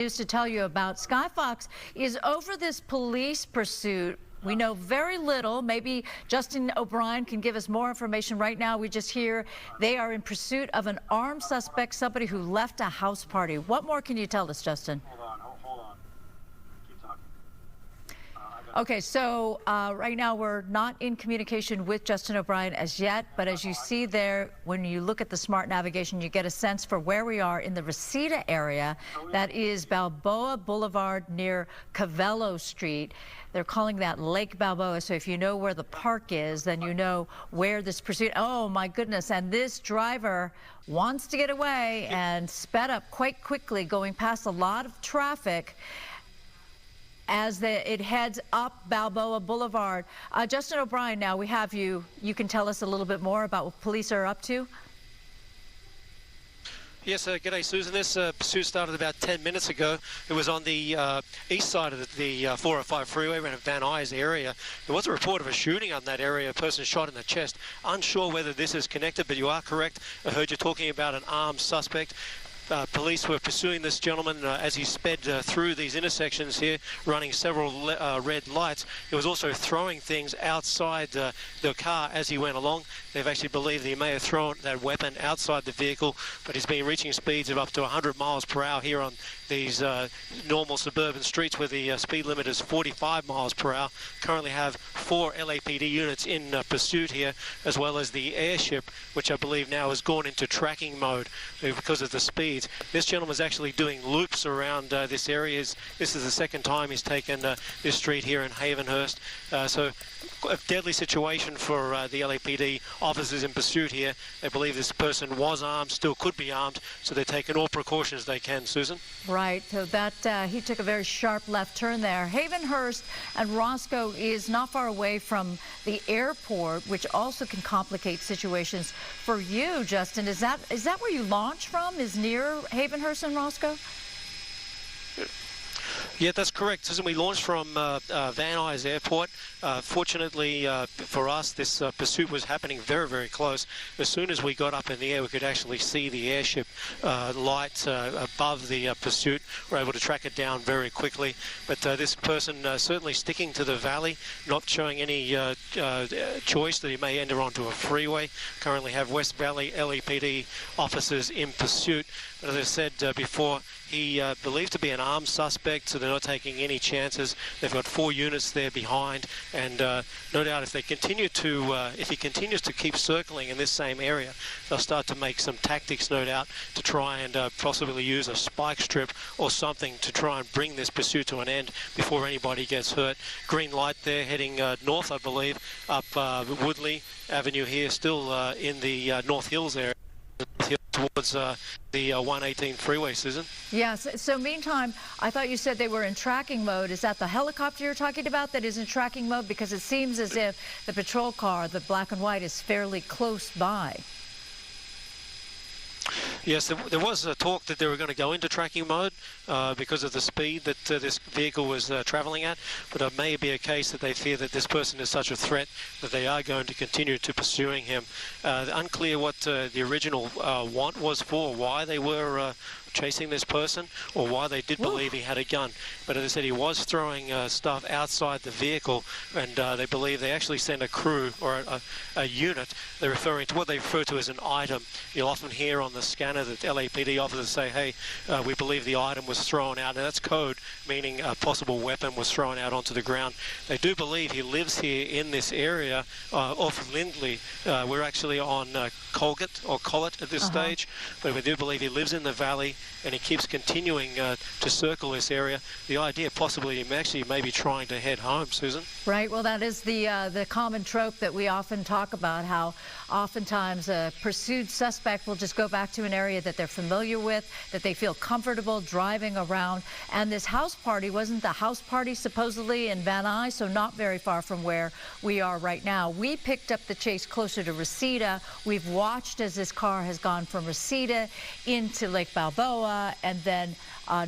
News to tell you about. SkyFOX is over this police pursuit. We know very little. Maybe Justin O'Brien can give us more information. Right now, we just hear they are in pursuit of an armed suspect, somebody who left a house party. What more can you tell us, Justin? Hold on. Keep talking. Okay, so right now we're not in communication with Justin O'Brien as yet, but as you see there, when you look at the smart navigation, you get a sense for where we are in the Reseda area. That is Balboa Boulevard near Cavello Street. They're calling that Lake Balboa, so if you know where the park is, then you know where this pursuit. Oh my goodness, and this driver wants to get away and sped up quite quickly, going past a lot of traffic as it heads up Balboa Boulevard. Justin O'Brien, now we have you. You can tell us a little bit more about what police are up to? Yes, g'day Susan. This pursuit started about 10 minutes ago. It was on the east side of the 405 freeway around Van Nuys area. There was a report of a shooting on that area, a person shot in the chest. Unsure whether this is connected, but you are correct. I heard you talking about an armed suspect. Police were pursuing this gentleman as he sped through these intersections here, running several red lights. He was also throwing things outside the car as he went along. They've actually believed that he may have thrown that weapon outside the vehicle, but he's been reaching speeds of up to 100 miles per hour here on these normal suburban streets where the speed limit is 45 miles per hour. Currently have 4 LAPD units in pursuit here, as well as the airship, which I believe now has gone into tracking mode because of the speeds. This gentleman's actually doing loops around this area. This is the second time he's taken this street here in Havenhurst. So a deadly situation for the LAPD officers in pursuit here. They believe this person was armed, still could be armed, so they're taking all precautions they can, Susan. Right, so that he took a very sharp left turn there. Havenhurst and Roscoe is not far away from the airport, which also can complicate situations for you, Justin. Is that where you launch from, is near Havenhurst and Roscoe? Yeah, that's correct, Susan. We launched from Van Nuys Airport. Fortunately for us, this pursuit was happening very, very close. As soon as we got up in the air, we could actually see the airship lights above the pursuit. We were able to track it down very quickly. But this person certainly sticking to the valley, not showing any choice that he may enter onto a freeway. Currently have West Valley LAPD officers in pursuit. But as I said before, he believed to be an armed suspect, so they're not taking any chances. They've got 4 units there behind, and no doubt if he continues to keep circling in this same area, they'll start to make some tactics, no doubt, to try and possibly use a spike strip or something to try and bring this pursuit to an end before anybody gets hurt. Green light there, heading north, I believe, up Woodley Avenue here, still in the North Hills area. Towards the 118 freeway, Susan. Yes, so meantime, I thought you said they were in tracking mode. Is that the helicopter you're talking about that is in tracking mode? Because it seems as if the patrol car, the black and white, is fairly close by. Yes, there was a talk that they were going to go into tracking mode because of the speed that this vehicle was traveling at, but it may be a case that they fear that this person is such a threat that they are going to continue to pursuing him. Unclear what the original want was for, why they were chasing this person, or why they did believe he had a gun. But as I said, he was throwing stuff outside the vehicle, and they believe they actually sent a crew or a unit. They're referring to what they refer to as an item. You'll often hear on the scanner that LAPD officers say, hey, we believe the item was thrown out, and that's code, meaning a possible weapon was thrown out onto the ground. They do believe he lives here in this area off Lindley. We're actually on Colgate or Collett at this stage, but we do believe he lives in the valley, and he keeps continuing to circle this area. The idea possibly he actually may be trying to head home, Susan. Right, well that is the common trope that we often talk about, how oftentimes a pursued suspect will just go back to an area that they're familiar with, that they feel comfortable driving around. And this house party wasn't the house party supposedly in Van Nuys, so not very far from where we are right now. We picked up the chase closer to Reseda. We've watched as this car has gone from Reseda into Lake Balboa and then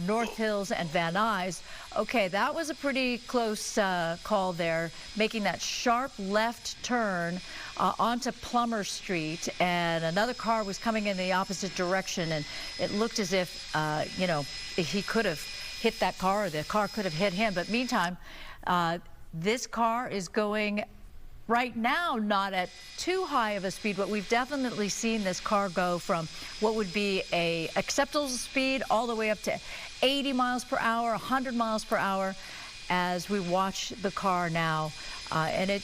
North Hills and Van Nuys. Okay, that was a pretty close call there, making that sharp left turn onto Plummer Street, and another car was coming in the opposite direction, and it looked as if, you know, he could have hit that car, or the car could have hit him. But meantime, this car is going right now not at too high of a speed, but we've definitely seen this car go from what would be a acceptable speed all the way up to 80 miles per hour, 100 miles per hour as we watch the car now. And it,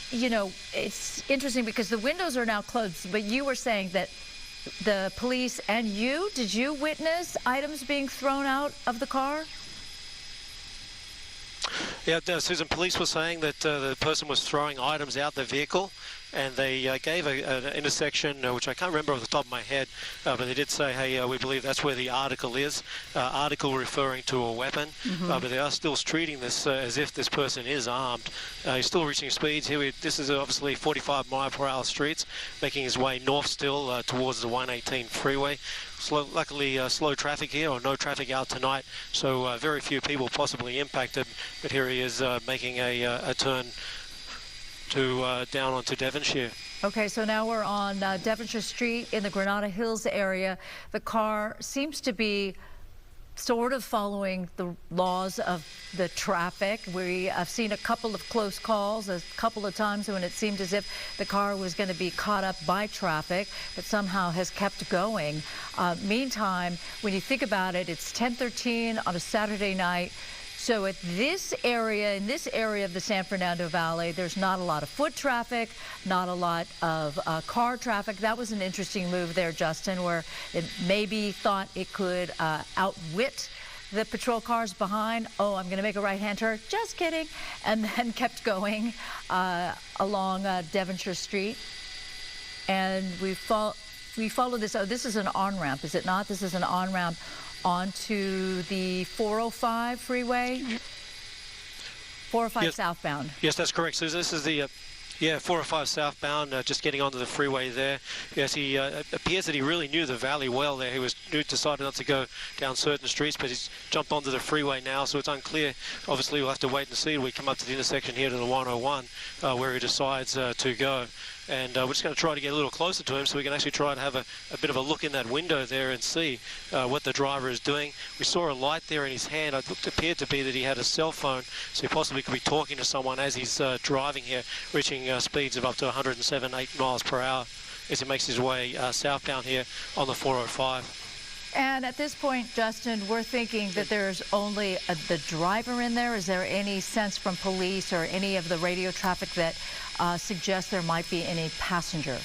you know, it's interesting because the windows are now closed, but you were saying that the police and you, did you witness items being thrown out of the car? Yeah, Susan, police were saying that the person was throwing items out the vehicle, and they gave an intersection, which I can't remember off the top of my head, but they did say, hey, we believe that's where the article is, article referring to a weapon, but they are still treating this as if this person is armed. He's still reaching speeds here. This is obviously 45 mile per hour streets, making his way north still towards the 118 freeway. Luckily, slow traffic here, or no traffic out tonight, so very few people possibly impacted. But here he is making a turn to down onto Devonshire. Okay, so now we're on Devonshire Street in the Granada Hills area. The car seems to be sort of following the laws of the traffic. I've seen a couple of close calls, a couple of times when it seemed as if the car was going to be caught up by traffic, but somehow has kept going. Meantime, when you think about it, it's 10:13 on a Saturday night. So at this area, in this area of the San Fernando Valley, there's not a lot of foot traffic, not a lot of car traffic. That was an interesting move there, Justin, where it maybe thought it could outwit the patrol cars behind. Oh, I'm going to make a right-hand turn. Just kidding. And then kept going along Devonshire Street. And we follow this. Oh, this is an on-ramp, is it not? This is an on-ramp onto the 405 freeway, 405 yes. Southbound. Yes, that's correct. So this is the 405 southbound, just getting onto the freeway there. Yes, he appears that he really knew the valley well there. He decided not to go down certain streets, but he's jumped onto the freeway now, so it's unclear. Obviously, we'll have to wait and see. We come up to the intersection here to the 101, where he decides to go. And we're just going to try to get a little closer to him so we can actually try and have a bit of a look in that window there and see what the driver is doing. We saw a light there in his hand. It appeared to be that he had a cell phone, so he possibly could be talking to someone as he's driving here, reaching speeds of up to 107.8 miles per hour as he makes his way southbound here on the 405. And at this point, Justin, we're thinking that there's only the driver in there. Is there any sense from police or any of the radio traffic that suggests there might be any passenger?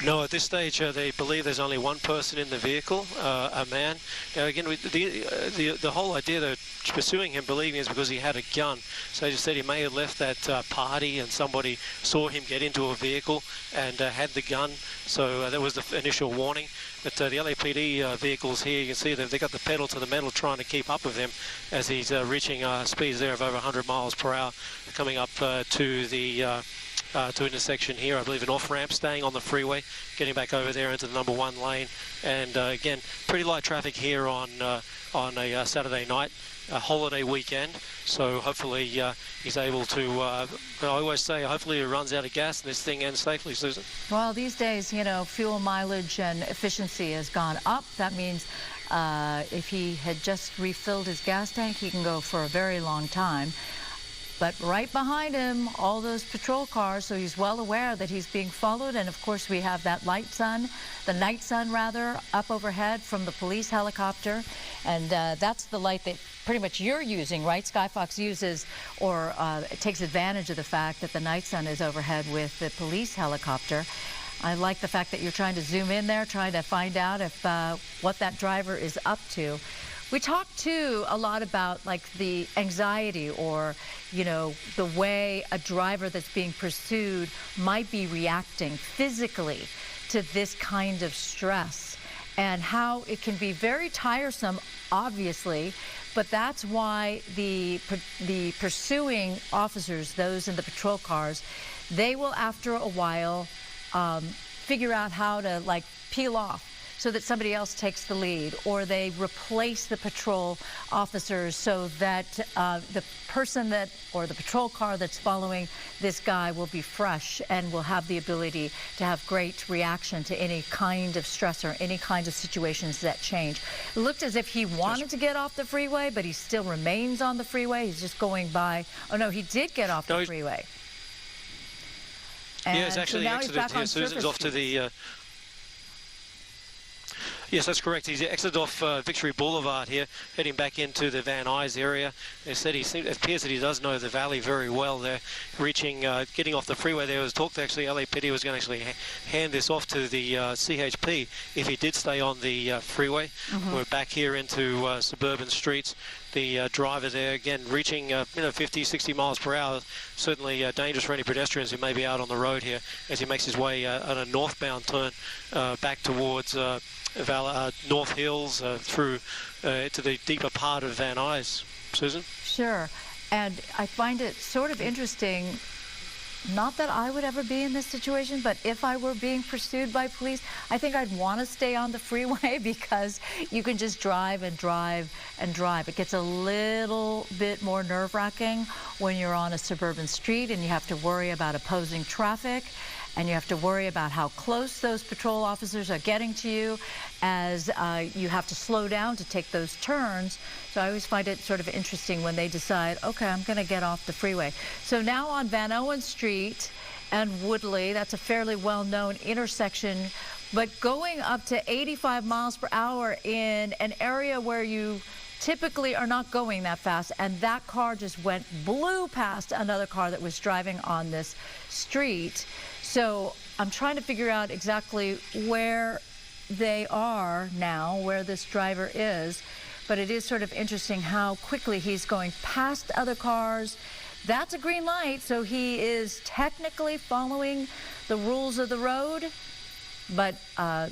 No, at this stage, they believe there's only one person in the vehicle, a man. Now, again, the whole idea they're pursuing him, believing, is because he had a gun. So they just said he may have left that party and somebody saw him get into a vehicle and had the gun. So that was the initial warning. But the LAPD vehicles here, you can see that they got the pedal to the metal trying to keep up with him as he's reaching speeds there of over 100 miles per hour, coming up to the to intersection here, I believe an off-ramp, staying on the freeway, getting back over there into the number 1 lane. And again, pretty light traffic here on a Saturday night, a holiday weekend. So hopefully he's able to, I always say, hopefully he runs out of gas and this thing ends safely, Susan. Well, these days, you know, fuel mileage and efficiency has gone up. That means if he had just refilled his gas tank, he can go for a very long time. But right behind him, all those patrol cars, so he's well aware that he's being followed. And of course, we have that night sun rather, up overhead from the police helicopter. And that's the light that pretty much you're using, right? SkyFOX uses or takes advantage of the fact that the night sun is overhead with the police helicopter. I like the fact that you're trying to zoom in there, trying to find out if what that driver is up to. We talked too a lot about like the anxiety or, you know, the way a driver that's being pursued might be reacting physically to this kind of stress and how it can be very tiresome, obviously, but that's why the pursuing officers, those in the patrol cars, they will after a while figure out how to like peel off. so that somebody else takes the lead, or they replace the patrol officers so that the person that, or the patrol car that's following this guy will be fresh and will have the ability to have great reaction to any kind of stressor, any kind of situations that change. It looked as if he wanted to get off the freeway, but he still remains on the freeway. He's just going by. Oh no, he did get off the freeway. Yeah, he's actually exited here. Susan's off to the... Yes, that's correct. He's exited off Victory Boulevard here, heading back into the Van Nuys area. They said it appears that he does know the valley very well there. Getting off the freeway, there was talk that actually LAPD was going to actually hand this off to the CHP if he did stay on the freeway. We're back here into suburban streets. The driver there, again, reaching 50, 60 miles per hour. Certainly dangerous for any pedestrians who may be out on the road here as he makes his way on a northbound turn back towards North Hills through to the deeper part of Van Nuys. Susan? Sure. And I find it sort of interesting, not that I would ever be in this situation, but if I were being pursued by police, I think I'd want to stay on the freeway because you can just drive and drive and drive. It gets a little bit more nerve-wracking when you're on a suburban street and you have to worry about opposing traffic, and you have to worry about how close those patrol officers are getting to you as you have to slow down to take those turns. So I always find it sort of interesting when they decide, okay, I'm going to get off the freeway. So now on Van Owen Street and Woodley, that's a fairly well-known intersection, but going up to 85 miles per hour in an area where you typically are not going that fast, and that car just blew past another car that was driving on this street. So I'm trying to figure out exactly where they are now, where this driver is, but it is sort of interesting how quickly he's going past other cars. That's a green light, so he is technically following the rules of the road, but yeah,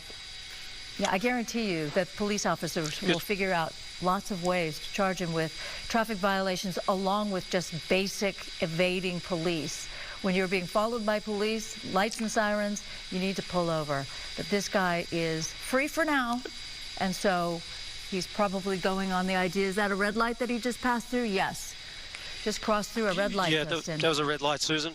I guarantee you that police officers will figure out lots of ways to charge him with traffic violations along with just basic evading police. When you're being followed by police, lights and sirens, you need to pull over. But this guy is free for now, and so he's probably going on the idea, is that a red light that he just passed through? Yes. Just crossed through a red light. Yeah, that was a red light, Susan.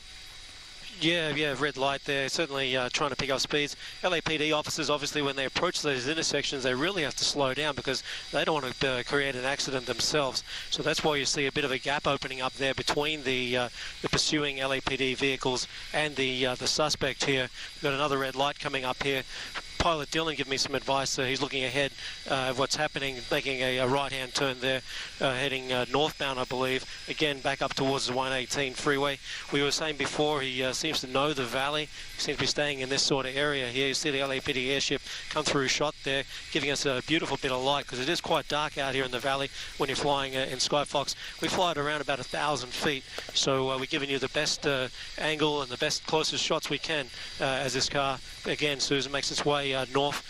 Yeah, red light there. Certainly trying to pick up speeds. LAPD officers, obviously, when they approach those intersections, they really have to slow down because they don't want to create an accident themselves. So that's why you see a bit of a gap opening up there between the pursuing LAPD vehicles and the suspect here. We've got another red light coming up here. Pilot Dylan gave me some advice. He's looking ahead of what's happening, making a right-hand turn there, heading northbound, I believe. Again, back up towards the 118 freeway. We were saying before, he seems to know the valley. He seems to be staying in this sort of area here. You see the LAPD airship come through shot there, giving us a beautiful bit of light because it is quite dark out here in the valley when you're flying in SkyFOX. We fly at around about 1,000 feet, so we're giving you the best angle and the best closest shots we can as this car, again, Susan, makes its way north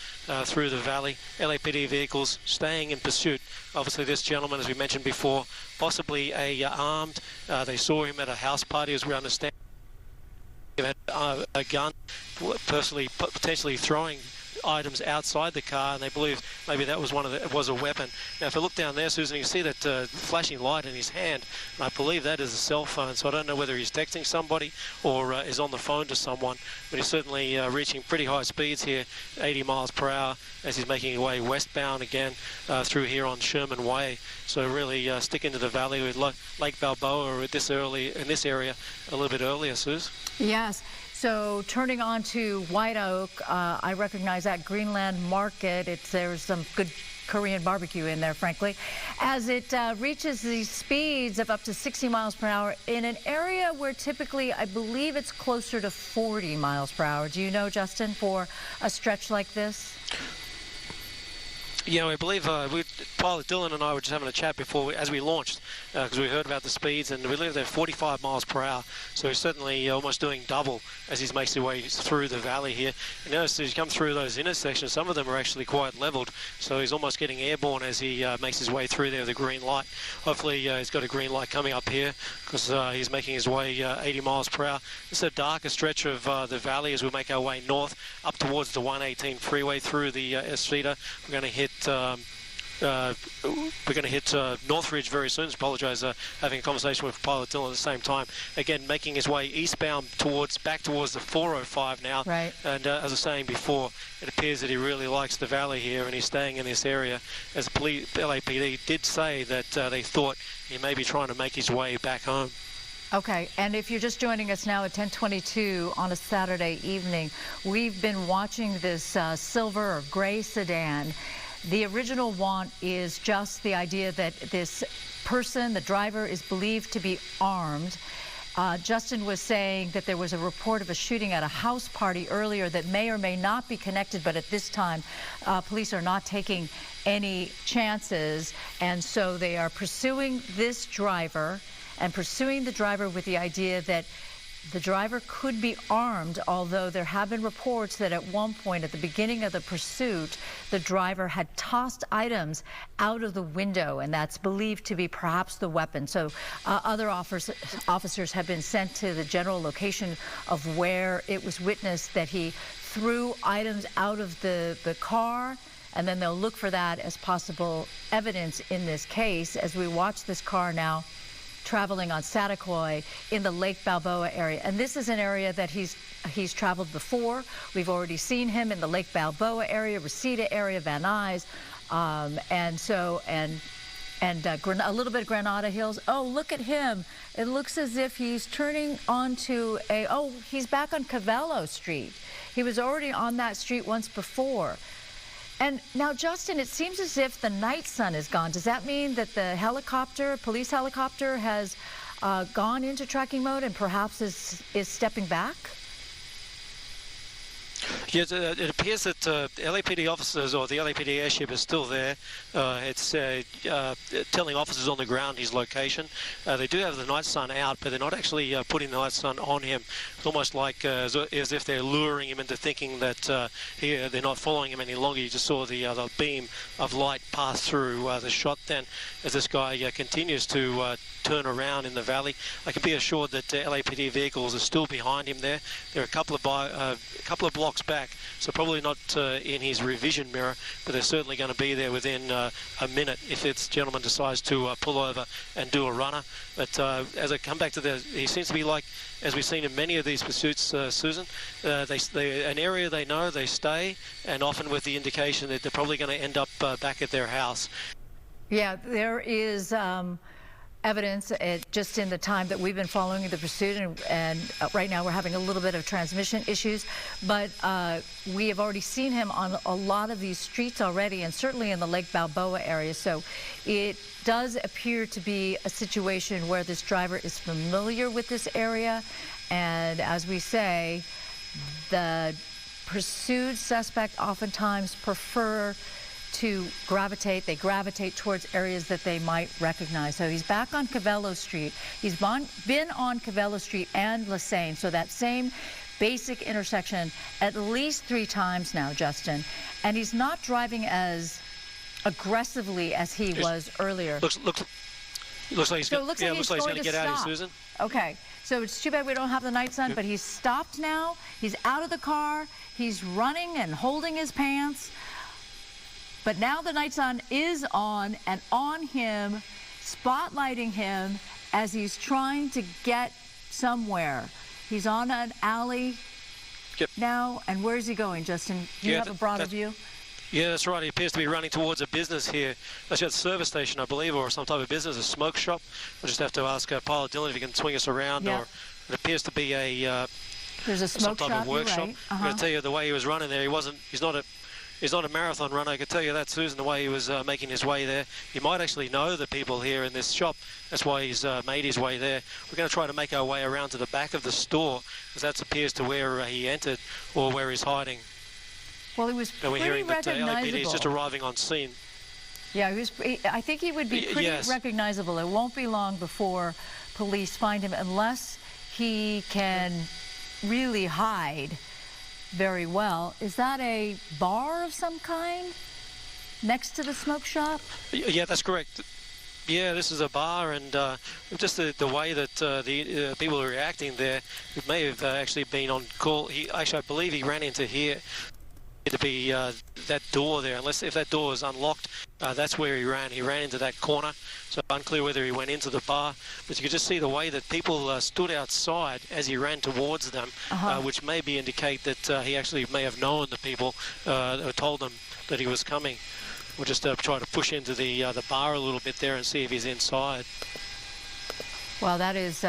through the valley. LAPD vehicles staying in pursuit. Obviously this gentleman, as we mentioned before, possibly armed. They saw him at a house party, as we understand. He had a gun, potentially throwing items outside the car, and they believe maybe that was was a weapon. Now, if I look down there, Susan, you can see that flashing light in his hand, and I believe that is a cell phone. So I don't know whether he's texting somebody or is on the phone to someone, but he's certainly reaching pretty high speeds here, 80 miles per hour, as he's making his way westbound again through here on Sherman Way. So really stick into the valley with Lake Balboa in this area a little bit earlier, Suze. Yes. So turning on to White Oak, I recognize that Greenland Market. There's some good Korean barbecue in there, frankly, as it reaches these speeds of up to 60 miles per hour in an area where typically I believe it's closer to 40 miles per hour. Do you know, Justin, for a stretch like this? Yeah, I believe Pilot Dylan and I were just having a chat before, as we launched, because we heard about the speeds, and we lived at 45 miles per hour. So he's certainly almost doing double as he makes his way through the valley here. And notice as he comes through those intersections, some of them are actually quite leveled. So he's almost getting airborne as he makes his way through there with a green light. Hopefully he's got a green light coming up here, because he's making his way 80 miles per hour. This is a darker stretch of the valley as we make our way north up towards the 118 freeway through the Esfida. We're going to hit Northridge very soon. Apologise, having a conversation with Pilot Dylan at the same time. Again, making his way eastbound back towards the 405 now. Right. And as I was saying before, it appears that he really likes the valley here, and he's staying in this area. As the LAPD did say that they thought he may be trying to make his way back home. Okay, and if you're just joining us now at 10:22 on a Saturday evening, we've been watching this silver or gray sedan. The original want is just the idea that this person, the driver, is believed to be armed. Justin was saying that there was a report of a shooting at a house party earlier that may or may not be connected, but at this time, police are not taking any chances, and so they are pursuing this driver and pursuing the driver with the idea that the driver could be armed, although there have been reports that at one point at the beginning of the pursuit, the driver had tossed items out of the window, and that's believed to be perhaps the weapon. So other officers have been sent to the general location of where it was witnessed that he threw items out of the car, and then they'll look for that as possible evidence in this case as we watch this car now traveling on Satakoy in the Lake Balboa area. And this is an area that he's traveled before. We've already seen him in the Lake Balboa area, Reseda area, Van Nuys, and a little bit of Granada Hills. Oh, look at him. It looks as if he's turning onto he's back on Cavello Street. He was already on that street once before. And now, Justin, it seems as if the night sun is gone. Does that mean that the police helicopter, has gone into tracking mode and perhaps is stepping back? Yes, it appears that LAPD officers, or the LAPD airship, is still there. It's telling officers on the ground his location. They do have the night sun out, but they're not actually putting the night sun on him. It's almost like as if they're luring him into thinking that they're not following him any longer. You just saw the beam of light pass through the shot then as this guy continues to turn around in the valley. I can be assured that LAPD vehicles are still behind him there. They're a couple of blocks back, so probably not in his revision mirror, but they're certainly going to be there within a minute if this gentleman decides to pull over and do a runner. But as I come back to he seems to be like, as we've seen in many of these pursuits, Susan, an area they know, they stay, and often with the indication that they're probably going to end up back at their house. Yeah, there is evidence just in the time that we've been following the pursuit, and right now we're having a little bit of transmission issues, but we have already seen him on a lot of these streets already, and certainly in the Lake Balboa area. So it does appear to be a situation where this driver is familiar with this area, and as we say, the pursued suspect oftentimes prefer to gravitate towards areas that they might recognize. So he's back on Cavello Street. He's been on Cavello Street and Lasagne, so that same basic intersection at least 3 times now, Justin. And he's not driving as aggressively as he was earlier. Looks like he's going to get out of here, Susan. Okay, so it's too bad we don't have the night sun, but he's stopped now. He's out of the car. He's running and holding his pants. But now the night sun is on and on him, spotlighting him as he's trying to get somewhere. He's on an alley now, and where's he going, Justin? Do you have a broader view? Yeah, that's right. He appears to be running towards a business here. That's a service station, I believe, or some type of business, a smoke shop. We'll just have to ask Pilot Dylan if he can swing us around, or it appears to be there's a smoke some type of workshop. Right. I'm going to tell you the way he was running there. He's not a marathon runner, I can tell you that, Susan, the way he was making his way there. He might actually know the people here in this shop. That's why he's made his way there. We're going to try to make our way around to the back of the store, because that appears to where he entered or where he's hiding. Well, he was pretty recognizable. LAPD is just arriving on scene. Yeah, I think he would be pretty Yes. recognizable. It won't be long before police find him unless he can really hide very well. Is that a bar of some kind next to the smoke shop? Yeah, that's correct. Yeah, this is a bar, and just the way that the people are reacting there, it may have actually been on call. I believe he ran into here. To be that door there, unless if that door is unlocked, that's where he ran. He ran into that corner, so unclear whether he went into the bar. But you could just see the way that people stood outside as he ran towards them, which maybe indicate that he actually may have known the people or told them that he was coming. We'll just try to push into the bar a little bit there and see if he's inside. Well, that is.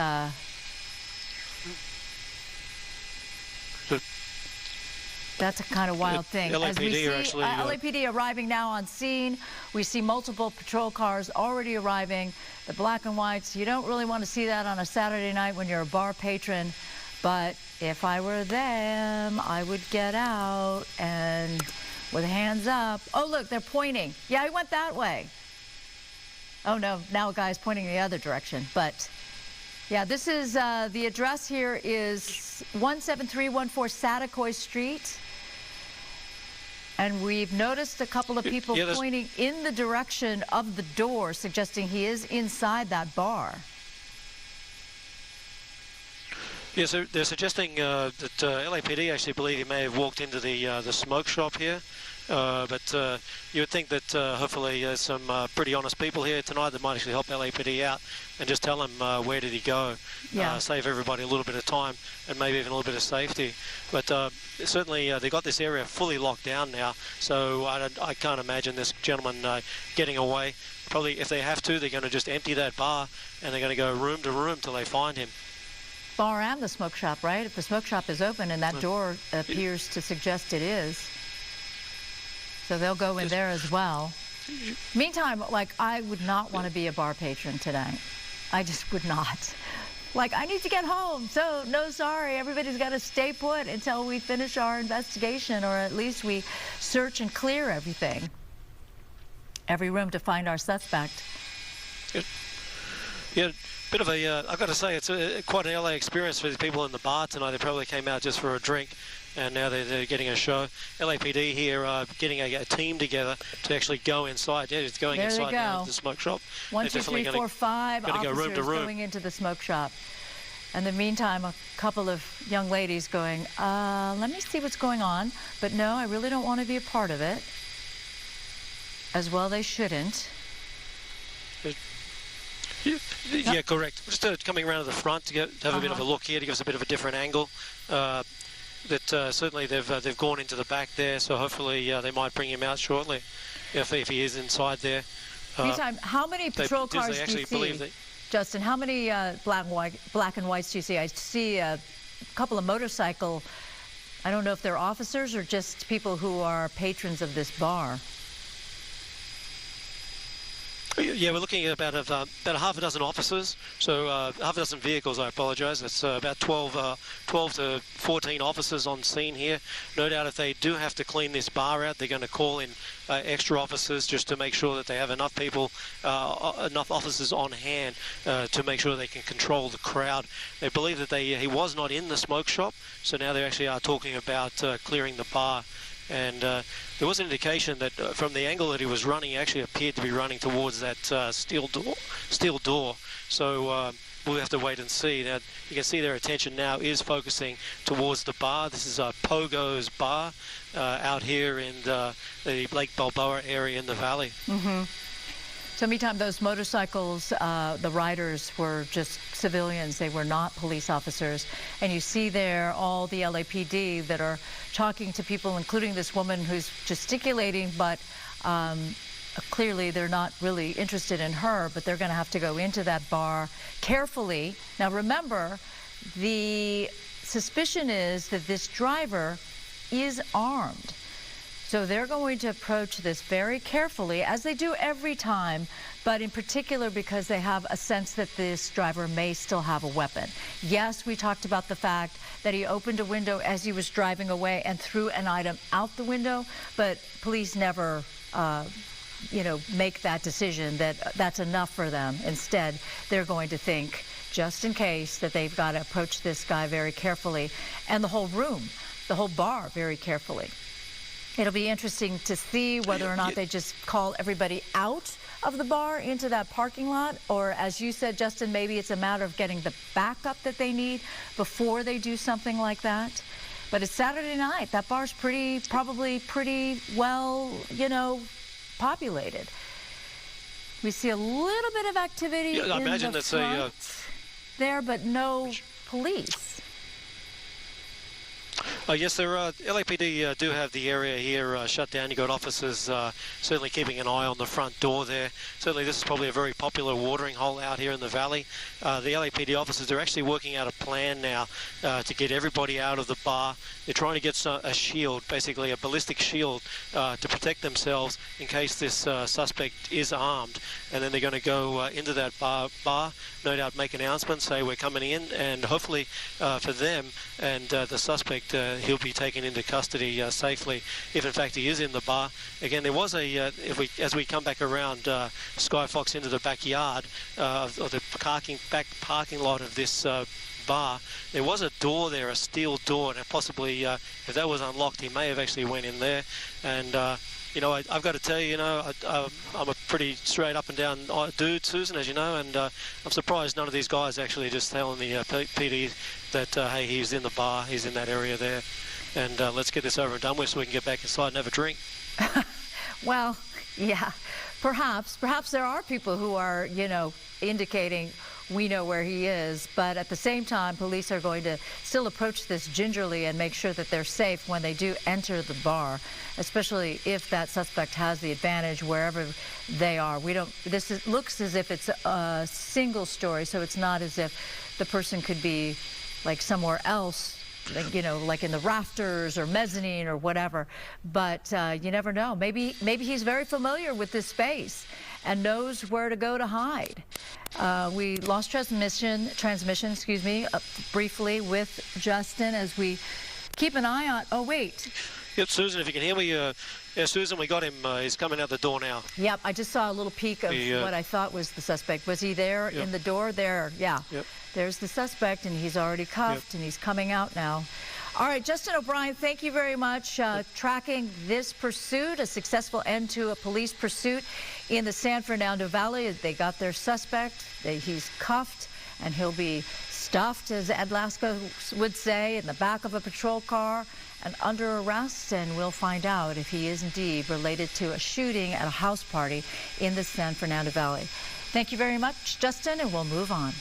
That's a kind of wild thing. As we see, LAPD arriving now on scene. We see multiple patrol cars already arriving. The black and whites, you don't really want to see that on a Saturday night when you're a bar patron. But if I were them, I would get out and with hands up. Oh, look, they're pointing. Yeah, he went that way. Oh, no, now a guy's pointing the other direction. But, yeah, this is the address here is 17314 Satakoy Street. And we've noticed a couple of people pointing in the direction of the door, suggesting he is inside that bar. Yeah, so they're suggesting that LAPD actually believe he may have walked into the smoke shop here. But you would think that hopefully there's some pretty honest people here tonight that might actually help LAPD out and just tell him where did he go, save everybody a little bit of time and maybe even a little bit of safety. But certainly they got this area fully locked down now, so I can't imagine this gentleman getting away. Probably if they have to, they're going to just empty that bar and they're going to go room to room till they find him. Bar and the smoke shop, right? If the smoke shop is open and that door appears to suggest it is. So they'll go in there as well. Meantime, like, I would not want to be a bar patron today. I just would not. Like, I need to get home. So, no, sorry. Everybody's got to stay put until we finish our investigation, or at least we search and clear everything. Every room to find our suspect. Yeah, bit of a, I've got to say, it's quite an LA experience for the people in the bar tonight. They probably came out just for a drink. And now they're getting a show. LAPD here getting a team together to actually go inside. Yeah, it's going inside now to the smoke shop. 1, 2, 3, 4, 5 officers go room to room. going into the smoke shop. In the meantime, a couple of young ladies going, let me see what's going on. But no, I really don't want to be a part of it. As well, they shouldn't. Yeah, correct. Just coming around to the front to have a bit of a look here, to give us a bit of a different angle. Certainly they've gone into the back there, so hopefully they might bring him out shortly if he is inside there. Meantime, how many patrol cars do you see, Justin? How many black and whites do you see? I see a couple of motorcycle. I don't know if they're officers or just people who are patrons of this bar. Yeah, we're looking at about a half a dozen officers, so half a dozen vehicles, I apologise. It's about 12 to 14 officers on scene here. No doubt if they do have to clean this bar out, they're going to call in extra officers just to make sure that they have enough people, enough officers on hand to make sure they can control the crowd. They believe that he was not in the smoke shop, so now they actually are talking about clearing the bar. And there was an indication that from the angle that he was running, he actually appeared to be running towards that steel door. So we'll have to wait and see. Now, you can see their attention now is focusing towards the bar. This is Pogo's bar out here in the Lake Balboa area in the valley. So meantime, those motorcycles, the riders were just civilians. They were not police officers. And you see there all the LAPD that are talking to people, including this woman who's gesticulating, but clearly they're not really interested in her, but they're going to have to go into that bar carefully. Now, remember, the suspicion is that this driver is armed. So they're going to approach this very carefully, as they do every time, but in particular because they have a sense that this driver may still have a weapon. Yes, we talked about the fact that he opened a window as he was driving away and threw an item out the window, but police never make that decision that that's enough for them. Instead, they're going to think, just in case, that they've got to approach this guy very carefully, and the whole room, the whole bar, very carefully. It'll be interesting to see whether or not they just call everybody out of the bar into that parking lot, or, as you said, Justin, maybe it's a matter of getting the backup that they need before they do something like that. But it's Saturday night. That bar's probably pretty well, populated. We see a little bit of activity I in imagine the that's front there, but no police. Yes, there are. LAPD do have the area here shut down. You've got officers certainly keeping an eye on the front door there. Certainly this is probably a very popular watering hole out here in the valley. The LAPD officers are actually working out a plan now to get everybody out of the bar. They're trying to get a shield, basically a ballistic shield, to protect themselves in case this suspect is armed. And then they're going to go into that bar, no doubt make announcements, say we're coming in, and hopefully for them and the suspect, he'll be taken into custody safely if in fact he is in the bar. Again, there was as we come back around SkyFOX into the backyard of the back parking lot of this bar, there was a door there, a steel door, and possibly if that was unlocked, he may have actually went in there. And I've got to tell you, I'm a pretty straight up and down dude, Susan, as you know, and I'm surprised none of these guys actually just telling the PD that, hey, he's in the bar, he's in that area there, and let's get this over and done with so we can get back inside and have a drink. Well, yeah, perhaps there are people who are, indicating we know where he is, but at the same time, police are going to still approach this gingerly and make sure that they're safe when they do enter the bar, especially if that suspect has the advantage wherever they are. Looks as if it's a single story, so it's not as if the person could be like somewhere else, like in the rafters or mezzanine or whatever. But you never know. Maybe he's very familiar with this space and knows where to go to hide. We lost transmission, briefly with Justin as we keep an eye on. Oh, wait. Yep, Susan, if you can hear me. Yeah, Susan, we got him. He's coming out the door now. Yep, I just saw a little peek of what I thought was the suspect. Was he there in the door? There, yeah. Yep. There's the suspect, and he's already cuffed, and he's coming out now. All right, Justin O'Brien, thank you very much. Tracking this pursuit, a successful end to a police pursuit in the San Fernando Valley. They got their suspect. He's cuffed, and he'll be stuffed, as Ed Lasko would say, in the back of a patrol car and under arrest, and we'll find out if he is indeed related to a shooting at a house party in the San Fernando Valley. Thank you very much, Justin, and we'll move on.